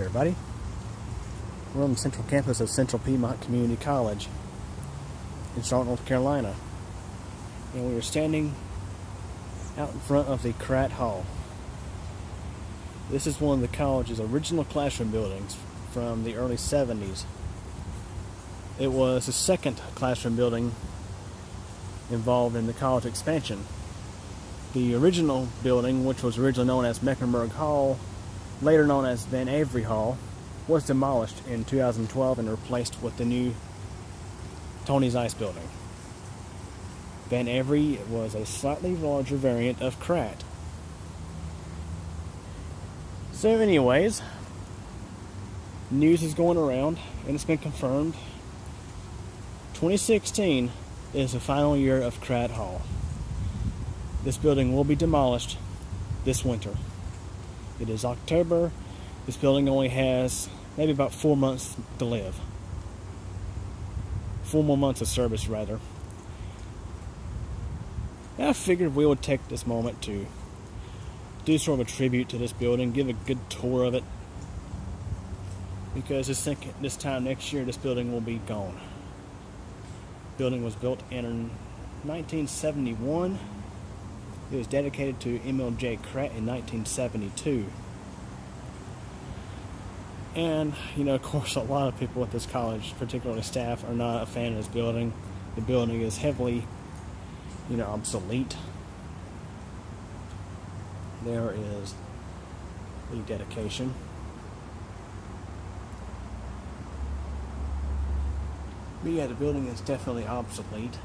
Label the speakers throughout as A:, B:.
A: Hey everybody, we're on the central campus of Central Piedmont Community College in Charlotte, North Carolina, and we are standing out in front of the Kratt Hall. This is one of the college's original classroom buildings from the early 70s. It was the second classroom building involved in the college expansion. The original building, which was originally known as Mecklenburg Hall, later known as Van Avery Hall, was demolished in 2012 and replaced with the new Tony's Ice building. Van Avery was a slightly larger variant of Kratt. So anyways, news is going around and it's been confirmed. 2016 is the final year of Kratt Hall. This building will be demolished this winter. It is October. This building only has maybe about 4 months to live. 4 more months of service, rather. And I figured we would take this moment to do sort of a tribute to this building, give a good tour of it, because this time next year this building will be gone. The building was built in 1971. It was dedicated to MLJ Kratt in 1972. And, of course, a lot of people at this college, particularly staff, are not a fan of this building. The building is heavily, obsolete. There is the dedication. But yeah, the building is definitely obsolete.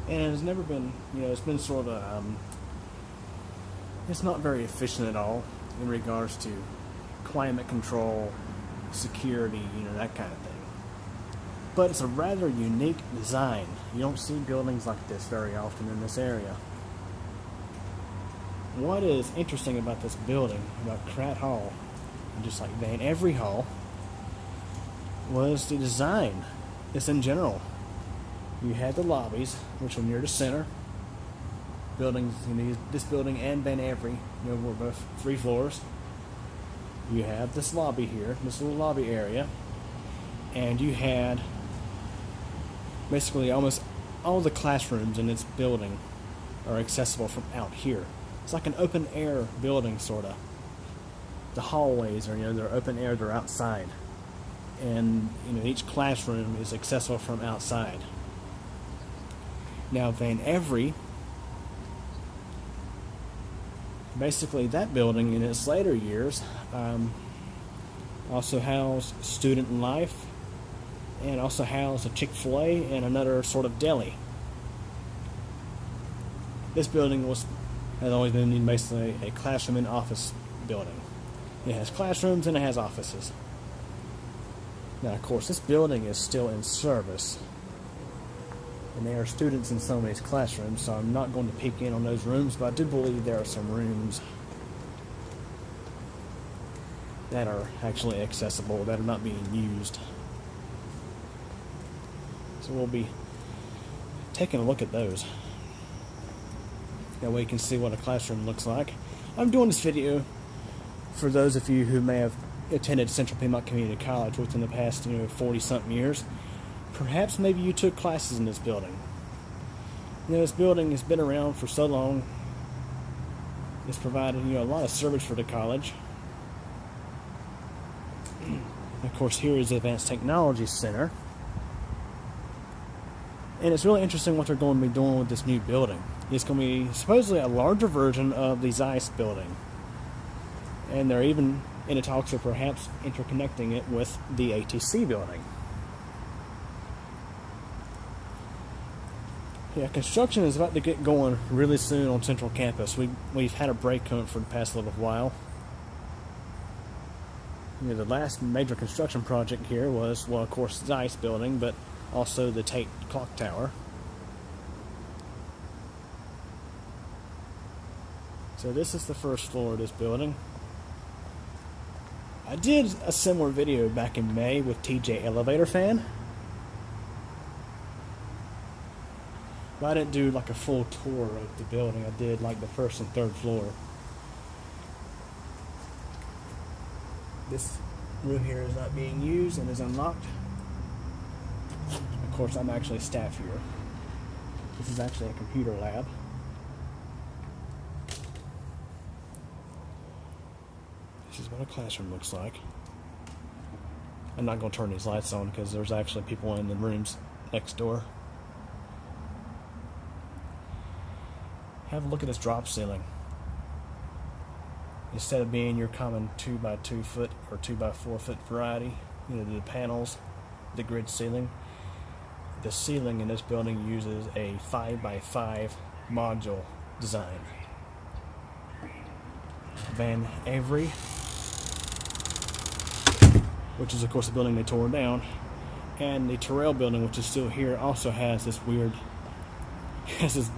A: And it has never been, it's been sort of, it's not very efficient at all in regards to climate control, security, that kind of thing. But it's a rather unique design. You don't see buildings like this very often in this area. What is interesting about this building, about Kratt Hall, just like Van Avery Hall, was the design. It's in general. You had the lobbies, which were near the center. Buildings, this building and Van Avery, were both 3 floors. You have this lobby here, this little lobby area, and you had basically almost all the classrooms in this building are accessible from out here. It's like an open air building, sort of. The hallways are, they're open air, they're outside, and each classroom is accessible from outside. Now, Van Avery, basically that building in its later years also housed Student Life and also housed a Chick-fil-A and another sort of deli. This building has always been basically a classroom and office building. It has classrooms and it has offices. Now, of course, this building is still in service. And there are students in some of these classrooms, so I'm not going to peek in on those rooms, but I do believe there are some rooms that are actually accessible, that are not being used. So we'll be taking a look at those. That way you can see what a classroom looks like. I'm doing this video for those of you who may have attended Central Piedmont Community College within the past 40-something years. Perhaps maybe you took classes in this building. This building has been around for so long. It's provided a lot of service for the college. Of course, here is the Advanced Technology Center. And it's really interesting what they're going to be doing with this new building. It's going to be supposedly a larger version of the Zeiss building. And they're even in the talks of perhaps interconnecting it with the ATC building. Yeah, construction is about to get going really soon on Central Campus. We've had a break on it for the past little while. The last major construction project here was, well, of course, the Ice building, but also the Tate Clock Tower. So this is the first floor of this building. I did a similar video back in May with TJ Elevator Fan. But I didn't do like a full tour of the building. I did like the first and third floor. This room here is not being used and is unlocked. Of course, I'm actually staff here. This is actually a computer lab. This is what a classroom looks like. I'm not going to turn these lights on because there's actually people in the rooms next door. Have a look at this drop ceiling. Instead of being your common 2x2 foot or 2x4 foot variety, you know, the panels, the grid ceiling, the ceiling in this building uses a 5x5 module design. Van Avery, which is of course the building they tore down, and the Terrell building, which is still here, also has this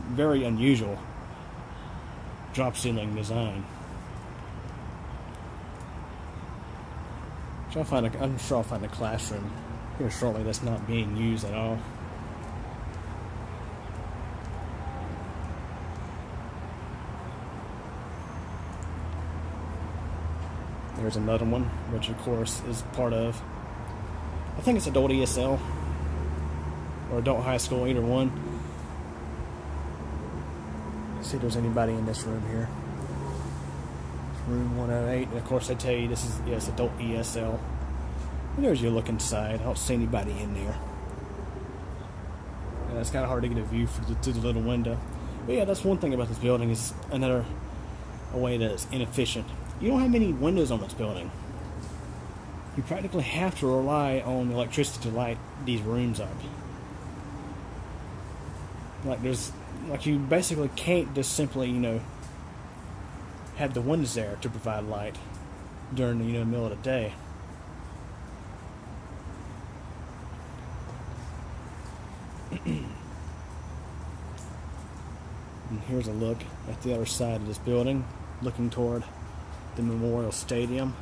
A: very unusual drop ceiling design. I'm sure I'll find a classroom here shortly that's not being used at all. There's another one, which of course is part of, I think it's adult ESL or adult high school, either one. Let's see if there's anybody in this room here. It's room 108, and of course they tell you this is, yes, adult ESL. And there's your look inside. I don't see anybody in there. And it's kind of hard to get a view through the little window. But yeah, that's one thing about this building, is a way that is inefficient. You don't have many windows on this building. You practically have to rely on electricity to light these rooms up. You basically can't just simply, have the windows there to provide light during the middle of the day. And here's a look at the other side of this building, looking toward the Memorial Stadium.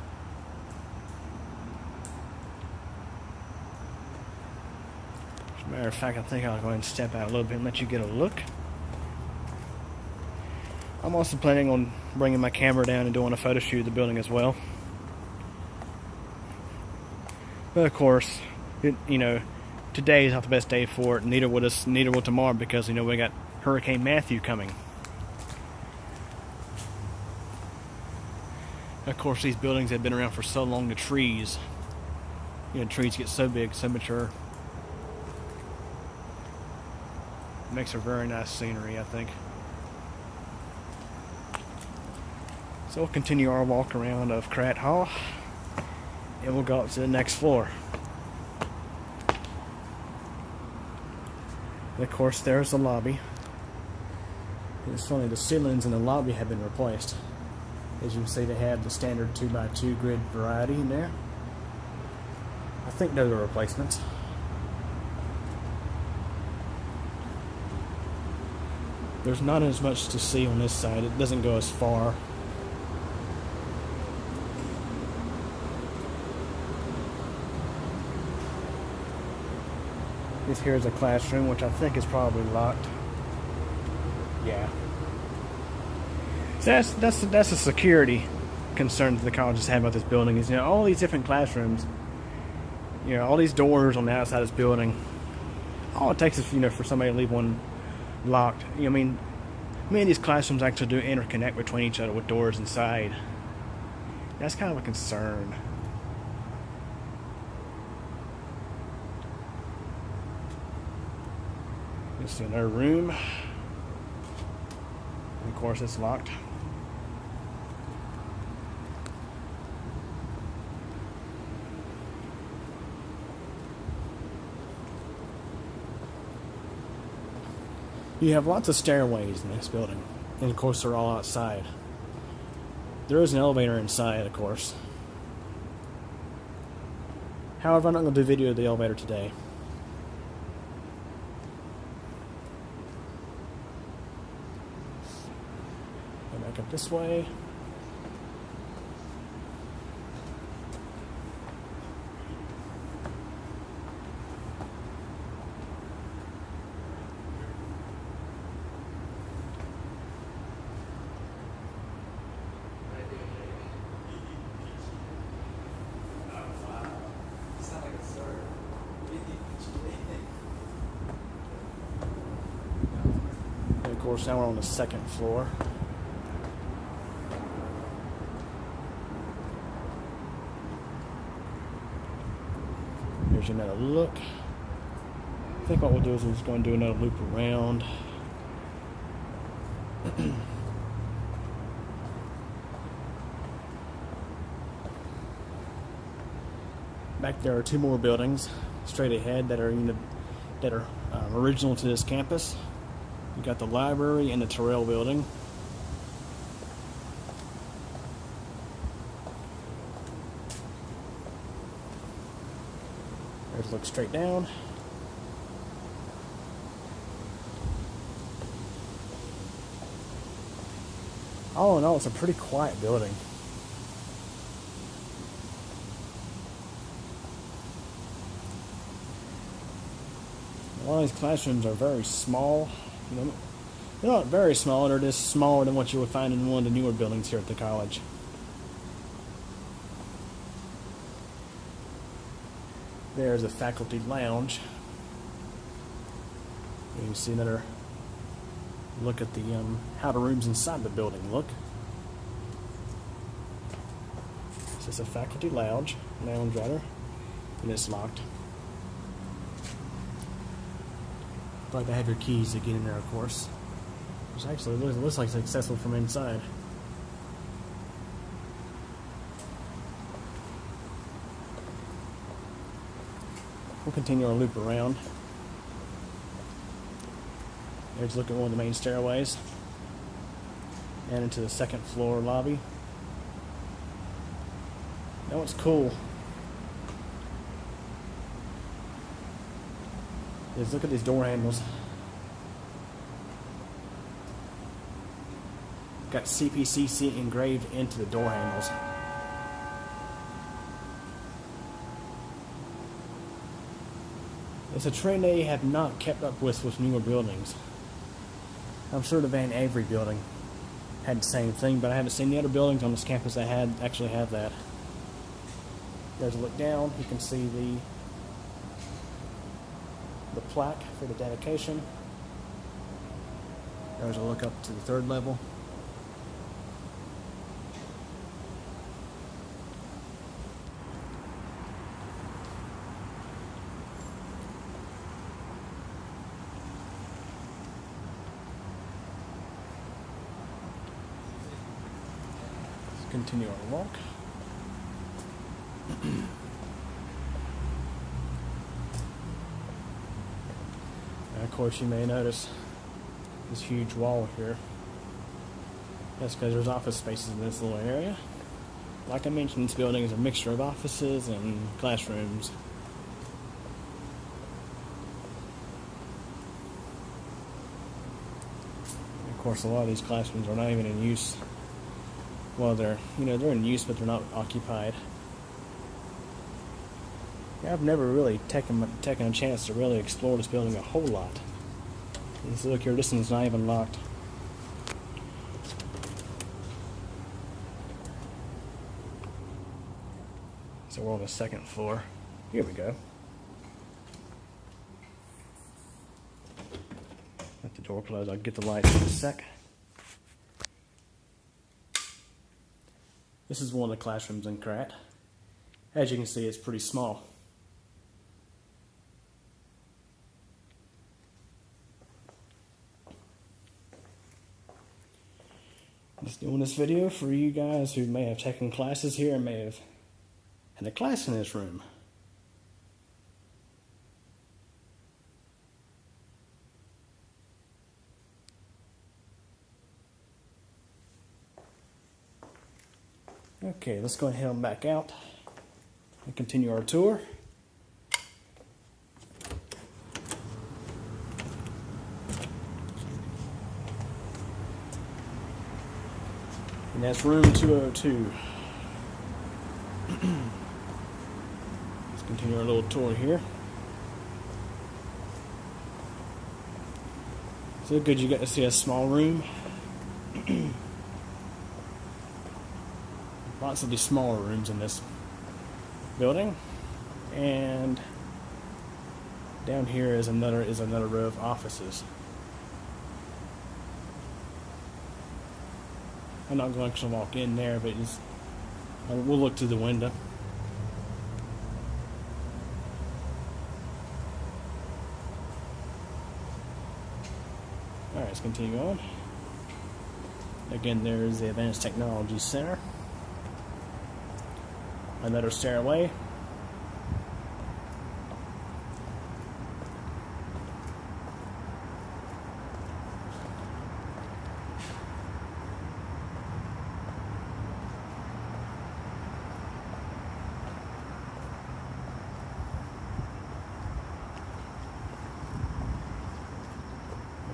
A: As a matter of fact, I think I'll go ahead and step out a little bit and let you get a look. I'm also planning on bringing my camera down and doing a photo shoot of the building as well. But of course, today is not the best day for it. Neither will tomorrow, because we got Hurricane Matthew coming. Of course, these buildings have been around for so long. The trees, trees get so big, so mature. It makes a very nice scenery, I think. So we'll continue our walk around of Kratt Hall, and we'll go up to the next floor. And of course, there's the lobby. It's funny, the ceilings in the lobby have been replaced. As you can see, they have the standard 2x2 grid variety in there. I think those are replacements. There's not as much to see on this side. It doesn't go as far. This here is a classroom, which I think is probably locked. Yeah. So that's a security concern that the colleges have about this building, is all these different classrooms, all these doors on the outside of this building. All it takes is for somebody to leave one locked. Many of these classrooms actually do interconnect between each other with doors inside. That's kind of a concern. Let's see another room. And of course, it's locked. You have lots of stairways in this building, and of course they're all outside. There is an elevator inside, of course. However, I'm not going to do a video of the elevator today. Go back up this way. course, now we're on the second floor. Here's another look. I think what we'll do is we're just going to do another loop around. Back there are two more buildings straight ahead that are original to this campus. You got the library and the Terrell building. There's a look straight down. All in all, it's a pretty quiet building. A lot of these classrooms are very small. They're not very small, they're just smaller than what you would find in one of the newer buildings here at the college. There's a faculty lounge. You can see another look at the how the rooms inside the building look. This is a faculty lounge rather, and it's locked. But they have your keys to get in there, of course. Which actually looks like it's accessible from inside. We'll continue our loop around. Here's a look at one of the main stairways and into the second floor lobby. Now what's cool is look at these door handles. Got CPCC engraved into the door handles. It's a trend they have not kept up with newer buildings. I'm sure the Van Avery building had the same thing, but I haven't seen the other buildings on this campus that actually have that. There's a look down. You can see the plaque for the dedication. There's a look up to the third level. Continue our walk. And of course, you may notice this huge wall here. That's because there's office spaces in this little area. Like I mentioned, this building is a mixture of offices and classrooms. And of course, a lot of these classrooms are not even in use. Well, they're in use, but they're not occupied. Yeah, I've never really taken a chance to really explore this building a whole lot. And so look here, this one's not even locked. So we're on the second floor. Here we go. Let the door close. I'll get the lights in a sec. This is one of the classrooms in Kratt. As you can see, it's pretty small. Just doing this video for you guys who may have taken classes here and may have had a class in this room. Okay, let's go ahead and back out and continue our tour. And that's room 202. Let's continue our little tour here. So good you got to see a small room. Lots of these smaller rooms in this building, and down here is another row of offices. I'm not going to walk in there, but we'll look through the window. Alright, let's continue on. Again, there's the Advanced Technology Center. Another stairway.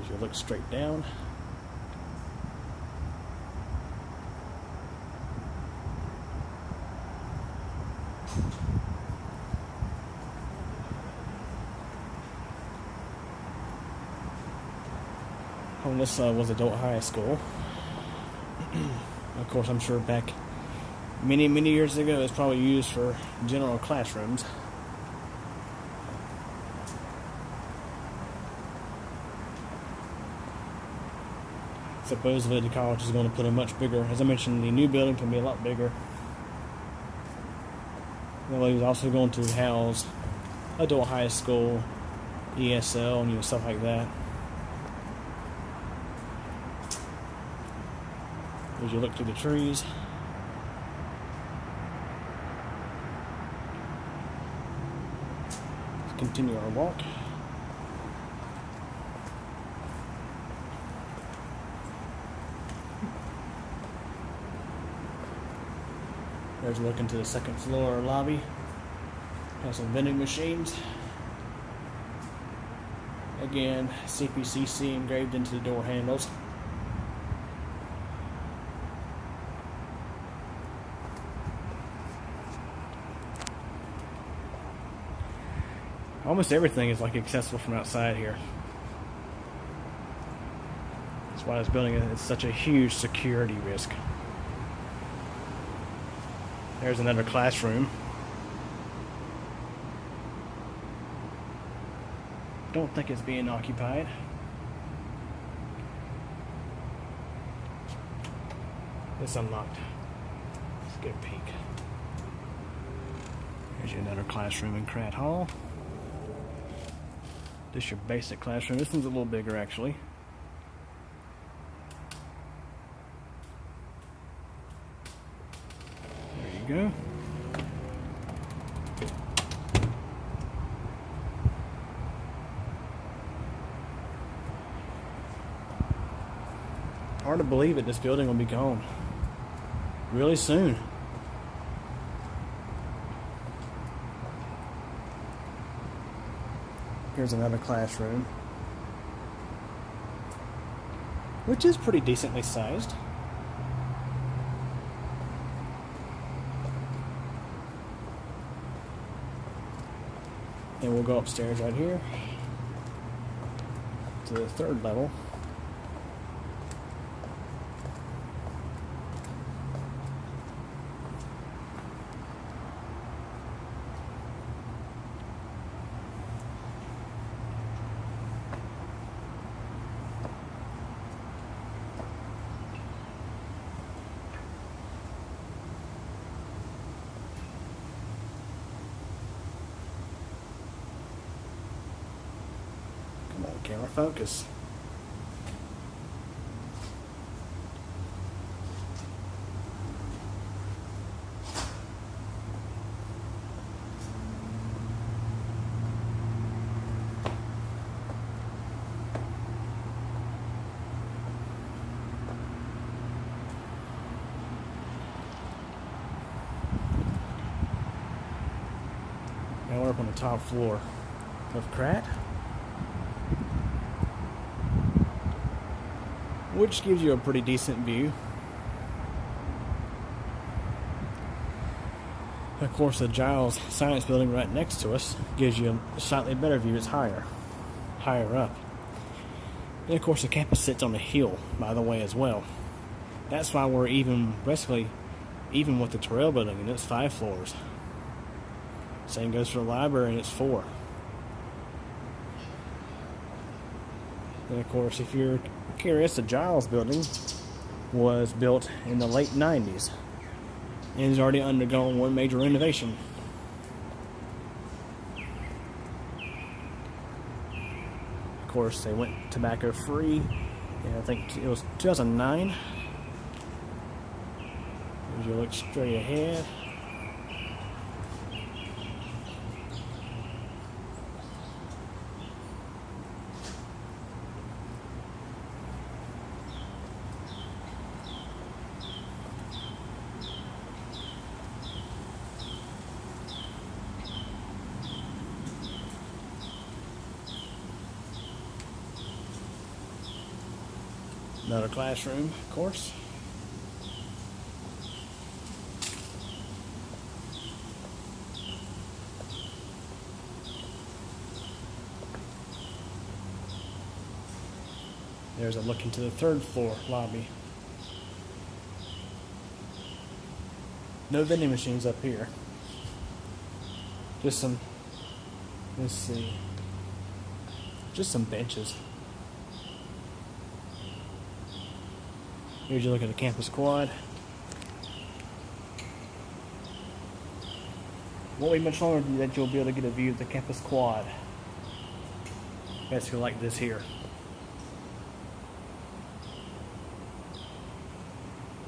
A: As you look straight down. This was adult high school. Of course, I'm sure back many years ago it was probably used for general classrooms. Supposedly the college is going to put a much bigger, as I mentioned, the new building can be a lot bigger. Well, he was also going to house adult high school, ESL, and stuff like that. As you look through the trees, let's continue our walk. There's a look into the second floor lobby. Has some vending machines. Again, CPCC engraved into the door handles. Almost everything is like accessible from outside here. That's why this building is such a huge security risk. There's another classroom. Don't think it's being occupied. It's unlocked. Let's get a peek. Here's another classroom in Kratt Hall. This is your basic classroom. This one's a little bigger, actually. There you go. Hard to believe it, this building will be gone really soon. Here's another classroom, which is pretty decently sized. And we'll go upstairs right here to the third level. Come on, camera, focus. Now we're up on the top floor of Kratt, which gives you a pretty decent view. Of course, the Giles Science Building right next to us gives you a slightly better view. It's higher up. And of course, the campus sits on a hill, by the way, as well. That's why we're basically even with the Terrell Building, and it's 5 floors. Same goes for the library, and it's 4. And of course, if you're curious, the Giles Building was built in the late 90s and has already undergone one major renovation. Of course, they went tobacco free, and I think it was 2009. As you look straight ahead, another classroom, of course. There's a look into the third floor lobby. No vending machines up here. Just some, let's see, just some benches. Here's you look at the campus quad. Won't be much longer that you'll be able to get a view of the campus quad. Basically like this here.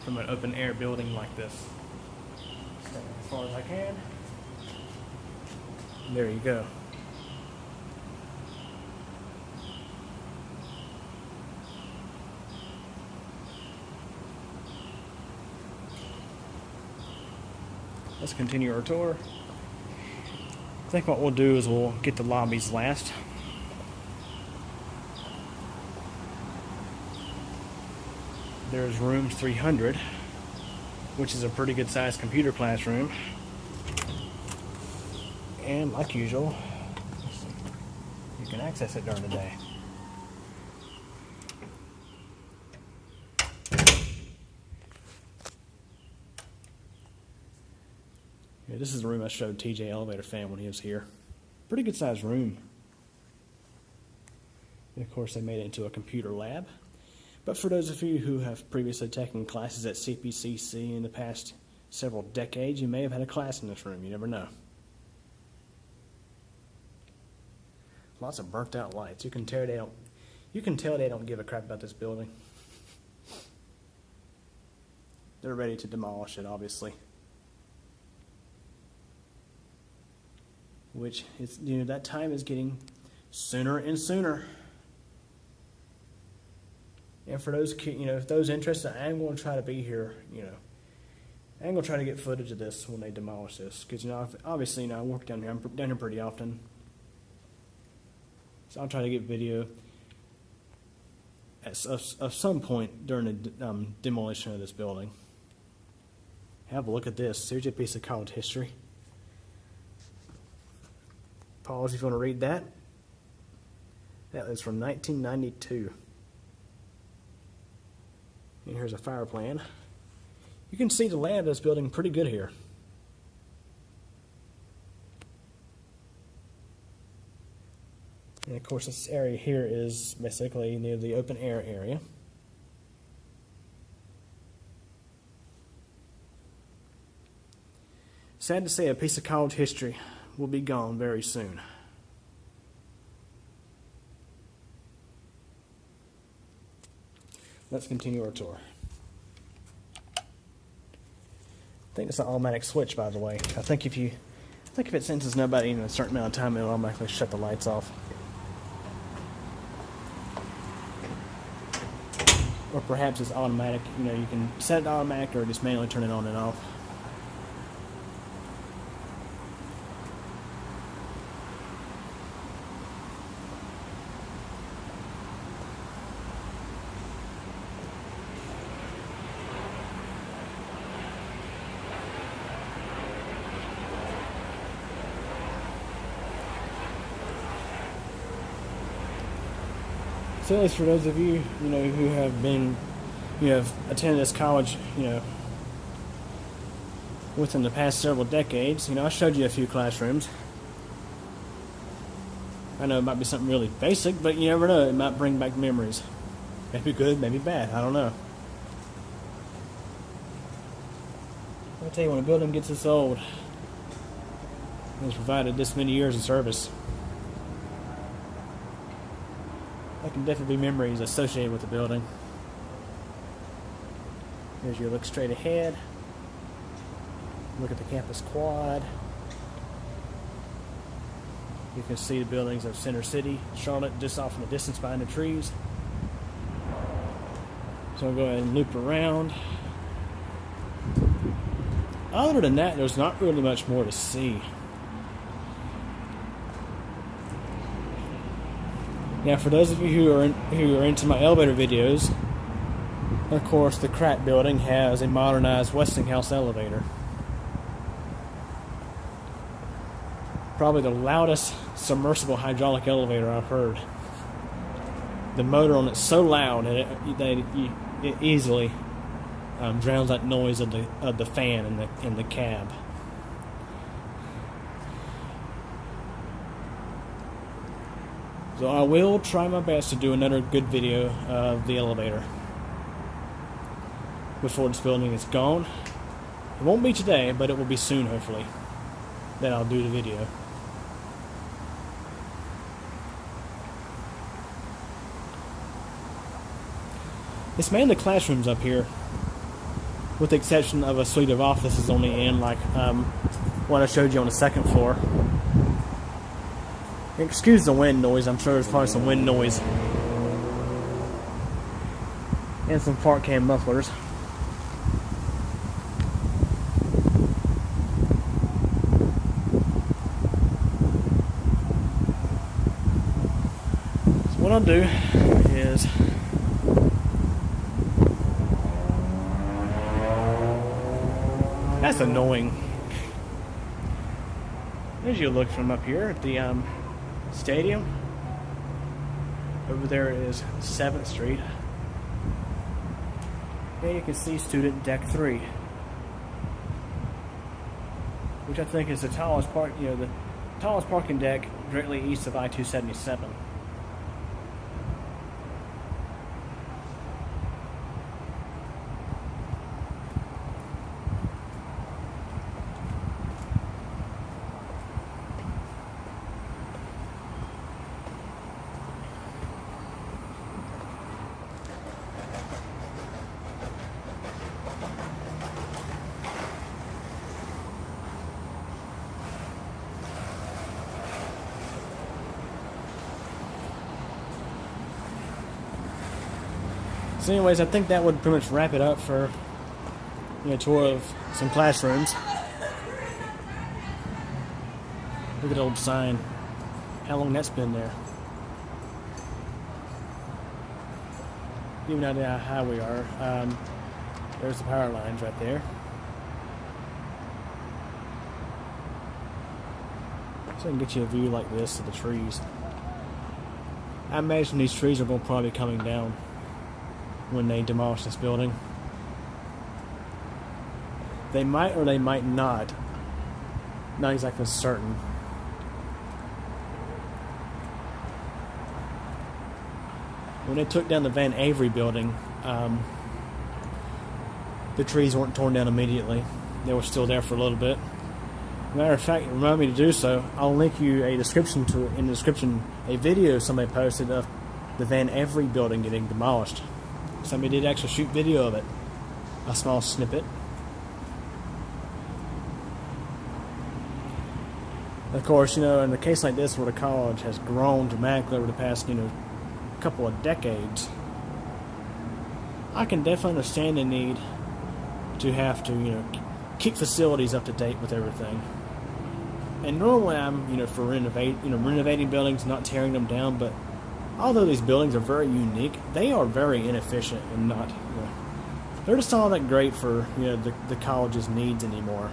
A: From an open air building like this. Stand as far as I can. There you go. Let's continue our tour. I think what we'll do is we'll get the lobbies last. There's room 300, which is a pretty good sized computer classroom. And like usual, you can access it during the day. Yeah, this is the room I showed TJ Elevator Fan when he was here. Pretty good sized room. And of course they made it into a computer lab. But for those of you who have previously taken classes at CPCC in the past several decades, you may have had a class in this room. You never know. Lots of burnt out lights. You can tell they don't give a crap about this building. They're ready to demolish it, obviously. Which is, that time is getting sooner and sooner. And for those if those interested, I am going to try to be here. I am going to try to get footage of this when they demolish this, because obviously I work down here. I'm down here pretty often, so I'll try to get video at some point during the demolition of this building. Have a look at this. Here's a piece of college history. Pause if you want to read that. That is from 1992. And here's a fire plan. You can see the layout of this building pretty good here. And of course this area here is basically near the open air area. Sad to say, a piece of college history will be gone very soon. Let's continue our tour. I think it's an automatic switch, by the way. I think if it senses nobody in a certain amount of time, it'll automatically shut the lights off. Or perhaps it's automatic. You can set it to automatic or just manually turn it on and off. So at least for those of you, who have been, have attended this college, within the past several decades, I showed you a few classrooms. I know it might be something really basic, but you never know, it might bring back memories. Maybe good, maybe bad, I don't know. I tell you, when a building gets this old, it's provided this many years of service, there can definitely be memories associated with the building. Here's your look straight ahead. Look at the campus quad. You can see the buildings of Center City, Charlotte, just off in the distance behind the trees. So I'll go ahead and loop around. Other than that, there's not really much more to see. Now, for those of you who are into my elevator videos, of course, the Kratt Building has a modernized Westinghouse elevator. Probably the loudest submersible hydraulic elevator I've heard. The motor on it's so loud that it easily drowns out noise of the fan in the cab. So I will try my best to do another good video of the elevator before this building is gone. It won't be today, but it will be soon, hopefully, that I'll do the video. It's mainly classrooms up here, with the exception of a suite of offices on the end, like what I showed you on the second floor. Excuse the wind noise, I'm sure there's probably some wind noise. And some fart can mufflers. So what I'll do is that's annoying. As you look from up here at the stadium, over there is 7th Street. And you can see student deck 3, which I think is the tallest the tallest parking deck directly east of I-277. So anyways, I think that would pretty much wrap it up for a tour of some classrooms. Look at the old sign. How long that's been there. Give you an idea how high we are. There's the power lines right there. So I can get you a view like this of the trees. I imagine these trees are going to probably be coming down when they demolish this building. They might or they might not. Not exactly certain. When they took down the Van Avery building, the trees weren't torn down immediately. They were still there for a little bit. Matter of fact, remind me to do so. I'll link you in the description a video somebody posted of the Van Avery building getting demolished. Somebody did actually shoot video of it. A small snippet. Of course, in a case like this where the college has grown dramatically over the past, couple of decades, I can definitely understand the need to have to, keep facilities up to date with everything. And normally I'm, for renovating buildings, not tearing them down, but although these buildings are very unique, they are very inefficient and not, they're just not that great for, the college's needs anymore.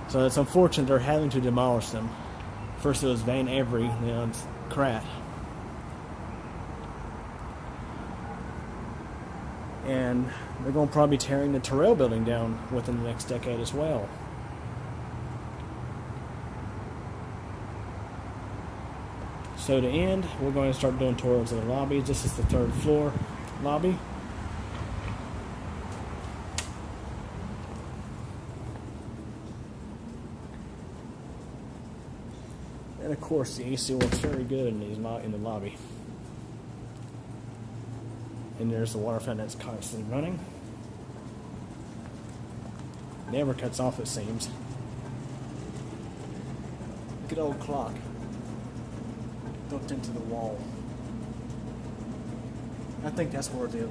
A: So it's unfortunate they're having to demolish them. First it was Van Avery, now it's Kratt. And they're going to probably be tearing the Terrell building down within the next decade as well. So to end, we're going to start doing tours of the lobbies. This is the 3rd floor lobby. And of course, the AC works very good in the lobby. And there's the water fountain that's constantly running. Never cuts off, it seems. Look at the old clock built into the wall. I think that's worthy of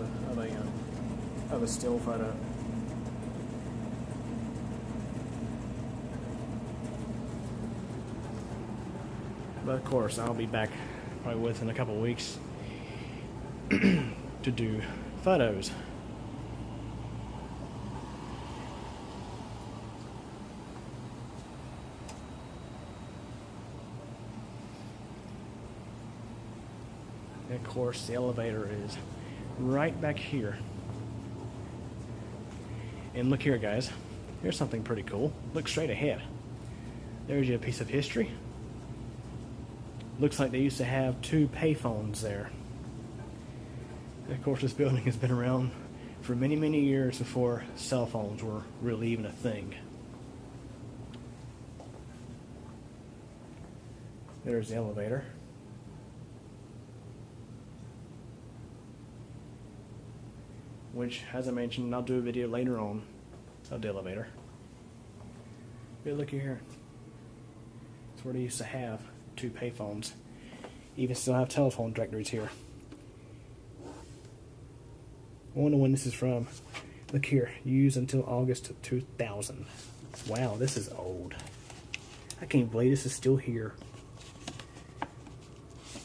A: a still photo. But of course, I'll be back probably within a couple of weeks to do photos. And of course, the elevator is right back here. And look here, guys. Here's something pretty cool. Look straight ahead. There's your piece of history. Looks like they used to have 2 payphones there. And of course, this building has been around for many, many years before cell phones were really even a thing. There's the elevator. Which, as I mentioned, I'll do a video later on of the elevator. But look here. It's where they used to have 2 payphones. Even still have telephone directories here. I wonder when this is from. Look here, used until August of 2000. Wow, this is old. I can't believe this is still here.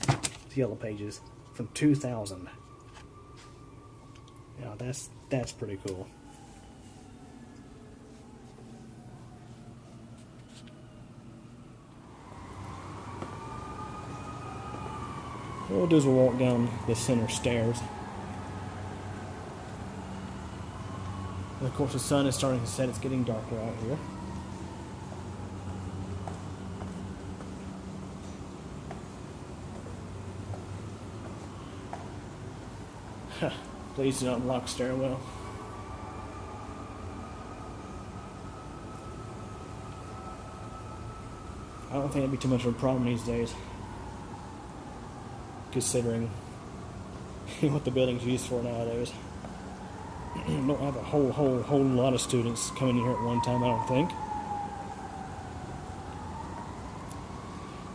A: It's Yellow Pages from 2000. Now that's pretty cool. What we'll do is we'll walk down the center stairs. And of course, the sun is starting to set. It's getting darker out here. Please do not block stairwell. I don't think it'd be too much of a problem these days, considering what the building's used for nowadays. Don't have a whole lot of students coming in here at one time, I don't think.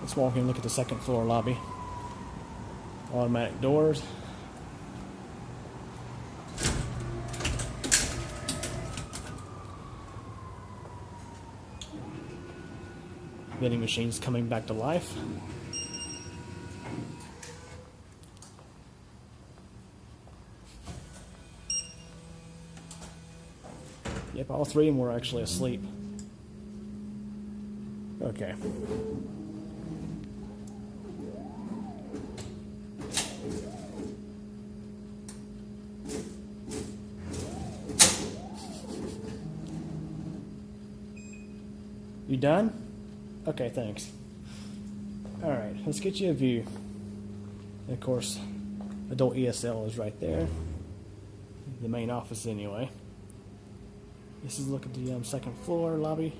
A: Let's walk in and look at the second floor lobby. Automatic doors. Vending machines coming back to life. Yep, all 3 of them were actually asleep. Okay. You done? Okay, thanks. Alright, let's get you a view. And of course, adult ESL is right there. The main office anyway. This is a look at the second floor lobby.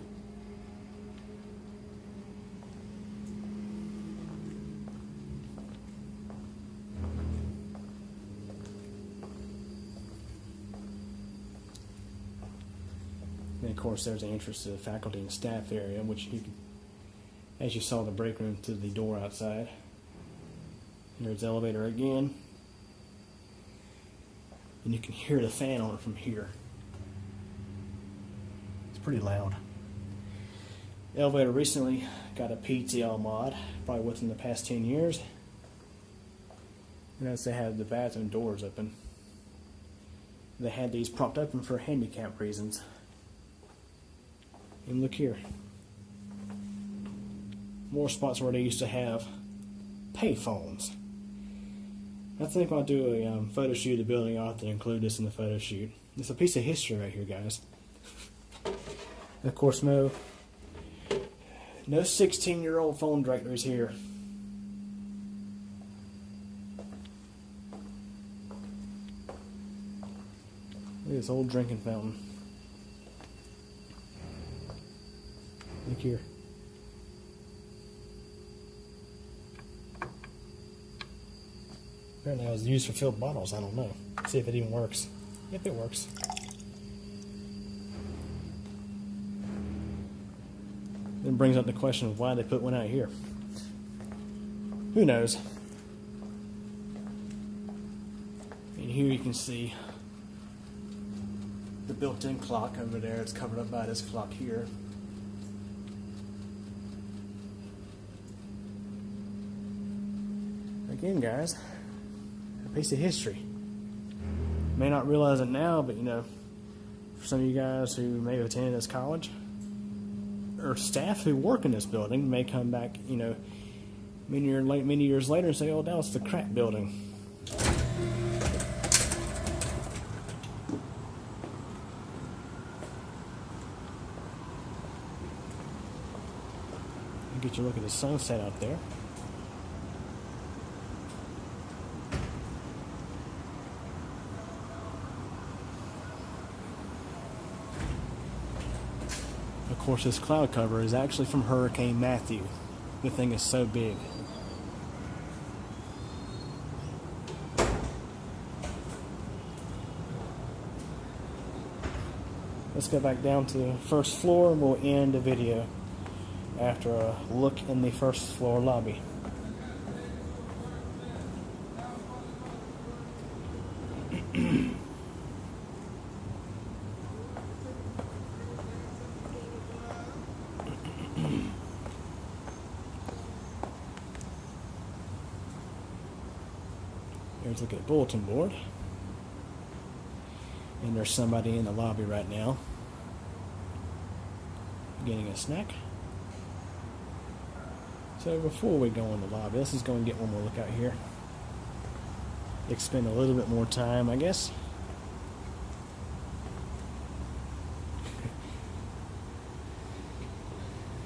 A: And of course, there's the entrance to the faculty and staff area, which you can, as you saw, the break room to the door outside. And there's the elevator again. And you can hear the fan on it from here. Pretty loud. The elevator recently got a PTL mod, probably within the past 10 years. And as they had the bathroom doors open, they had these propped open for handicap reasons. And look here. More spots where they used to have pay phones. I think when I do a photo shoot of the building, I'll have to include this in the photo shoot. It's a piece of history right here, guys. Of course, no 16-year-old phone directories here. Look at this old drinking fountain. Look here. Apparently I was used for filled bottles, I don't know. See if it even works. Yep, it works. Then brings up the question of why they put one out here. Who knows? And here you can see the built-in clock over there. It's covered up by this clock here. Again, guys, a piece of history. You may not realize it now, but you know, for some of you guys who may have attended this college, or staff who work in this building, may come back, you know, many years later and say, "Oh, that was the Kratt Building." Get you a look at the sunset out there. Of course, this cloud cover is actually from Hurricane Matthew. The thing is so big. Let's go back down to the first floor and we'll end the video after a look in the first floor lobby. Here's a look at the bulletin board. And there's somebody in the lobby right now getting a snack. So before we go in the lobby, let's just go and get one more look out here. Expend a little bit more time, I guess.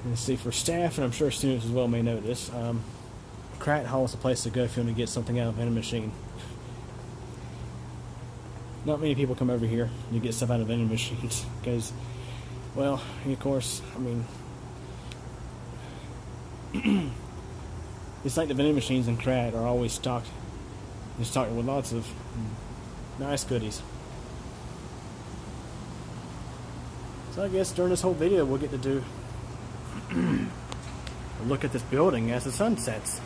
A: Let's see, for staff, and I'm sure students as well may know this, Kratt Hall is a place to go if you want to get something out of a vending machine. Not many people come over here to get stuff out of vending machines because, well, of course, I mean, it's like the vending machines in Kratt are always stocked. They're stocked with lots of nice goodies. So I guess during this whole video we'll get to do a look at this building as the sun sets.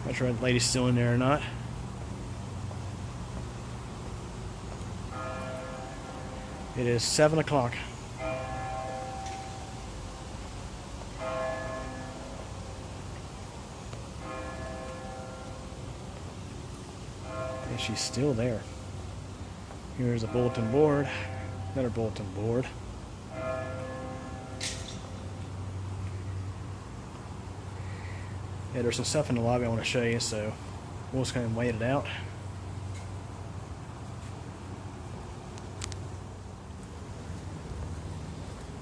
A: Not sure if the lady's still in there or not. It is 7 o'clock. And she's still there. Here's a bulletin board. Another bulletin board. Yeah, there's some stuff in the lobby I want to show you, so we'll just go and wait it out.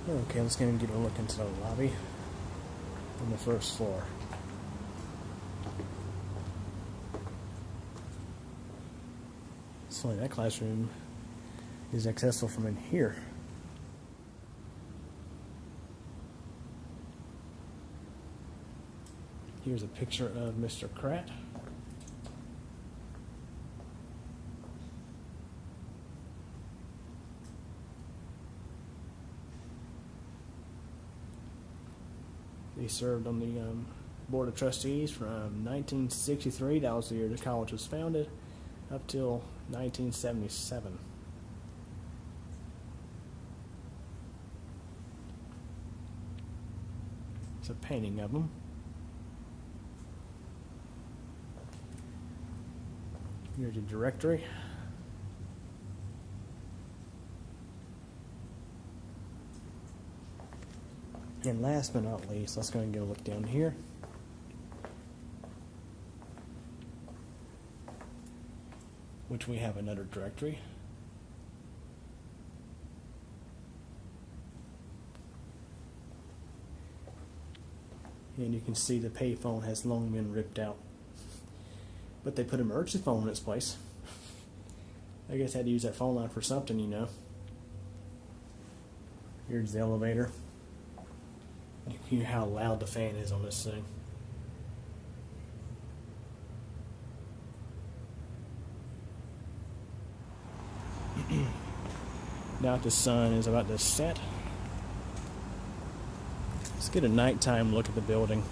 A: Okay, let's go and get a look into the lobby on the first floor. It's funny, that classroom is accessible from in here. Here's a picture of Mr. Kratt. He served on the Board of Trustees from 1963, that was the year the college was founded, up till 1977. It's a painting of him. Here's your directory. And last but not least, let's go and get a look down here. Which we have another directory. And you can see the payphone has long been ripped out. But they put an emergency phone in its place. I guess I had to use that phone line for something, you know. Here's the elevator. You can hear how loud the fan is on this thing. Now that the sun is about to set, let's get a nighttime look at the building.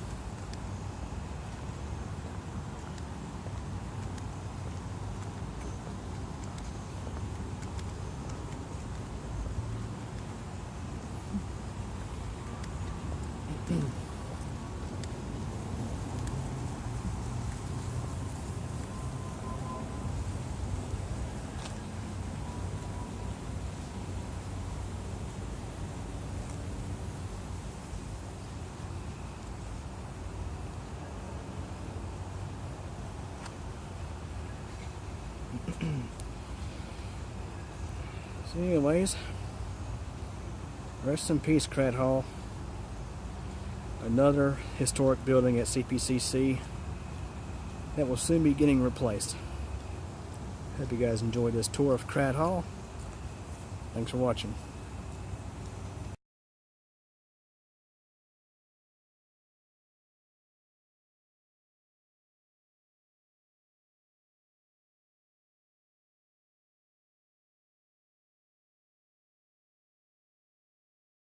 A: So anyways, rest in peace, Kratt Hall. Another historic building at CPCC that will soon be getting replaced. Hope you guys enjoyed this tour of Kratt Hall. Thanks for watching.